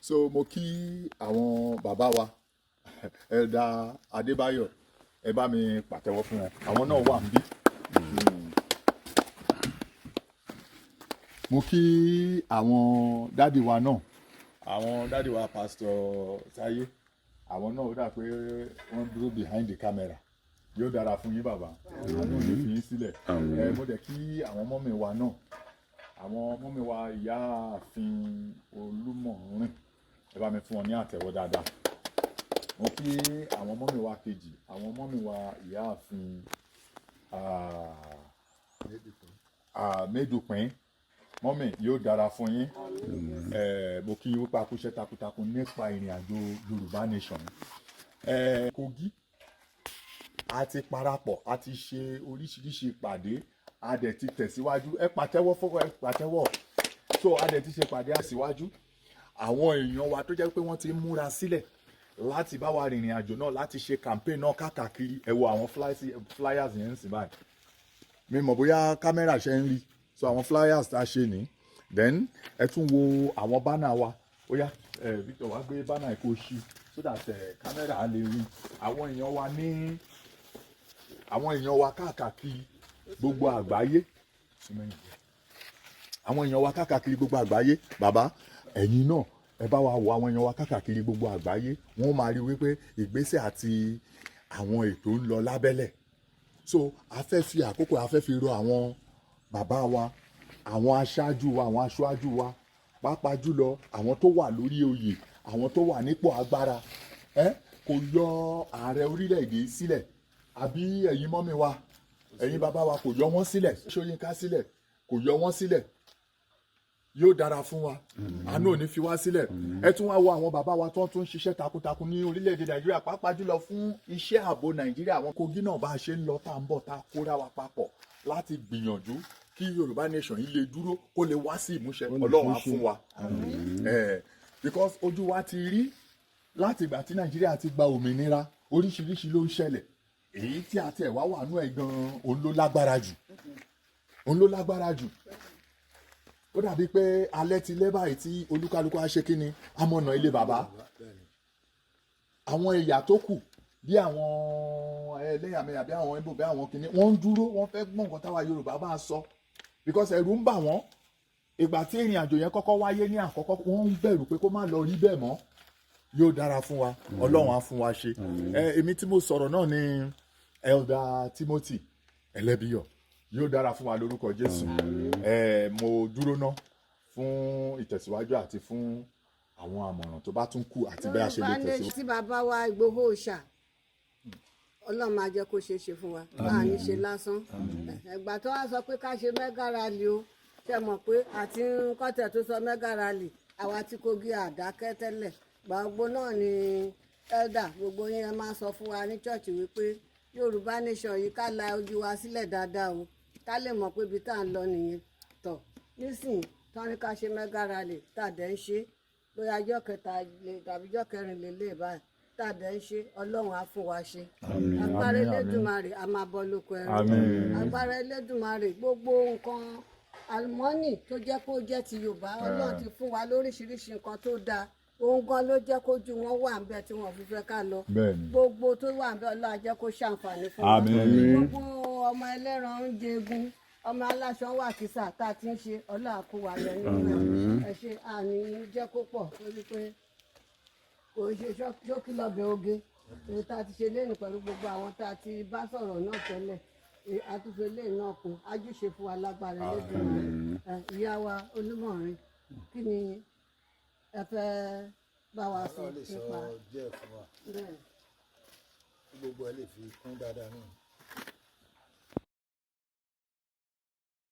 So mo kí àwọn bàbá wa Elder Adébáyọ̀, ẹ bá mi pàtẹ́wọ́ fún wọn, àwọn náà wà níbí. Mo kí àwọn dádì wa náà, àwọn dádì wa Pastor Táyé, àwọn náà ó dà pé wọ́n dúró behind the camera. Yóò dára fún yín bàbá, àwọn ò ní fi yín sílẹ̀. Mo dẹ̀ kí àwọn mọ́mì wa náà, àwọn mọ́mì wa ìyáàfin Olúmọ̀rin, ẹ bá mi fún wọn ní àtẹ́wọ́ dáadáa. Mo kí àwọn mọ́mì wa kejì, àwọn mọ́mì wa ìyáàfin Médùpín, mọ́mì yóò dára fún yín. Mo kí yín wípé a kú iṣẹ́ takuntakun nípa ìrìn àjò Yorùbá Nation. Kogi a ti parapọ̀, a ti ṣe oríṣiríṣi ìpàdé, a dẹ̀ ti tẹ̀síwájú. Ẹ pàtẹ́wọ́ fún ẹ pàtẹ́wọ́. So a dẹ̀ ti ṣe ìpàdé àṣíwájú. Àwọn èèyàn wa tó jẹ́ pé wọ́n ti múra sílẹ̀ láti bá wa rìnrìn àjò náà, láti ṣe campaign náà káàkiri. Ẹ wo àwọn flyers yẹn ń sìn báyìí. Mi mọ̀ bóyá kámẹ́rà ṣe ń rí. So àwọn flyers tá a ṣe ní. Then ẹ tún wo àwọn banner wa. Ó yá Victor wá gbé banner kó ṣí so that kámẹ́rà á lè rí. Àwọn èèyàn wa káàkiri gbogbo àgbáyé. Àwọn èèyàn wa káàkiri gbogbo àgbáyé. Bàbá ẹ̀yin náà ẹ bá wa wo àwọn èèyàn wa káàkiri gbogbo àgbáyé. Wọ́n máa rí wípé ìgbésẹ̀ àti àwọn ètò ń lọ lábẹ́lẹ̀. So a fẹ́ fi àkókò, a fẹ́ fi rọ àwọn bàbá wa, àwọn aṣáájú wa, àwọn aṣáájú wa, pàápàá jùlọ àwọn tó wà lórí oyè, àwọn tó wà nípò agbára. Kò yọ ààrẹ orílẹ̀-èdè sílẹ̀, àbí ẹ̀yin mọ́mì wa, ẹ̀yin bàbá wa, kò yọ wọ́n sílẹ̀. Ṣóyínká sílẹ̀, kò yọ wọ́n sílẹ̀. Yóò dára fún wa, àánú ò ní fi wá sílẹ̀. Ẹ tún wá wo àwọn bàbá wa tó tún ṣiṣẹ́ takuntakun ní orílẹ̀-èdè Nàìjíríà, pàápàá jùlọ fún iṣẹ́ ààbò Nàìjíríà. Àwọn Kogi náà bá a ṣe ń lọ tá à ń bọ̀, tá a kóra wa papọ̀ láti gbìyànjú kí Yorùbá Nation yìí lè dúró, kó lè wá sí ìmúṣẹ. Ọlọ́run á fún wa. Because ojú wa ti rí láti ìgbà tí Nàìjíríà ti gba òmìnira, oríṣiríṣi ló ń ṣẹlẹ̀. Èyí tí a tẹ̀ wá wà nú ẹ̀ gan-an, òun ló lágbára jù. Òun ló lágbára jù. Ó dàbí pé alẹ́ ti lẹ́ báyìí tí olúkálukú á ṣe kíni, amọ̀nà ilé bàbá. Àwọn ẹ̀yà tó kù bí àwọn ẹlẹ́yàmẹ̀yà, bí àwọn Ìgbò, bí àwọn kìnní, wọ́n ń dúró, wọ́n fẹ́ gbọ́ nǹkan táwa Yorùbá bá sọ. Because ẹ̀rù ń bà wọ́n. Ìgbà tí ìrìn àjò yẹn kọ́kọ́ wáyé ní àkọ́kọ́, wọ́n ń bẹ̀rù pé kó má lọ rí bẹ́ẹ̀ mọ́. Yóò dára fún wa, Ọlọ́run á fún wa ṣe. Èmi tí mo sọ̀rọ̀ náà ni Elder Timothy Ẹlẹ́bíyọ̀. Yóò dára fún wa lórúkọ Jésù. Mo dúró ná fún ìtẹ̀síwájú àti fún àwọn àmọ̀ràn tó bá tún kù àti bí a ṣe lè tẹ̀síwájú. Tí bàbá wa Ìgbòho Òòṣà, Ọlọ́run máa jẹ́ kó ṣe é ṣe fún wa, bá a ní ṣe lásán. Ẹ̀gbà tó wá sọ pé ká ṣe mega rally o, ṣe mọ̀ pé àti kọ́tẹ̀ tó sọ mega rally, àwa tí Kogi àdákẹ́ tẹ́lẹ̀. Gbogbo náà ni elder, gbogbo yín ẹ máa sọ fún wa ní ṣọ́ọ̀ṣì wípé Yorùbá Nation yìí ká la ojú wa sílẹ̀ dáadáa o, ká lè mọ̀ pé ibi tá à ń lọ nìyẹn. Tọ̀ nísìnyí tán ní ká ṣe mega rally, tá a dẹ̀ ń ṣe bóyá ọjọ́ kẹta tàbí ọjọ́ kẹrin lélẹ̀ báyìí, tá a dẹ̀ ń ṣe, Ọlọ́run á fún wa ṣe. Agbára Elédùmarè a máa bọ́ lóko ẹrú. Agbára Elédùmarè gbogbo nǹkan àlùmọ́nì tó jẹ́ kó jẹ́ ti Yorùbá, Ọlọ́run ti fún wa lóríṣiríṣi nǹkan tó dáa. Òun gan ló jẹ́ kójú wọn wà ń bẹ tí wọ́n fi fẹ́ ká lọ. Gbogbo tó wà ń bẹ Ọlọ́run á jẹ́ kó ṣàǹfààní fún wa. Gbogbo ọmọ ẹlẹ́ran ń jẹgun, ọmọ aláṣọ wà kìsà tá a ti ń ṣe, Ọlọ́run á kó wa lọ nínú ẹ̀. Ẹ ṣe àní jẹ́ kó pọ̀ torí pé kò ṣe ṣókí lọ́bẹ̀ oge. Èyí tá a ti ṣe léènì pẹ̀lú gbogbo àwọn tá a ti bá sọ̀rọ̀ náà tẹ́lẹ̀. Àtúnṣe léènì náà kún, ájúṣe fún wa lágbára Elédùmarè. Ìyá wa Olúmọ̀rin, kí ni ẹ fẹ́ bá wa sọ nípa díẹ̀ fún wa gbogbo ẹ lè fi kún dáadáa náà.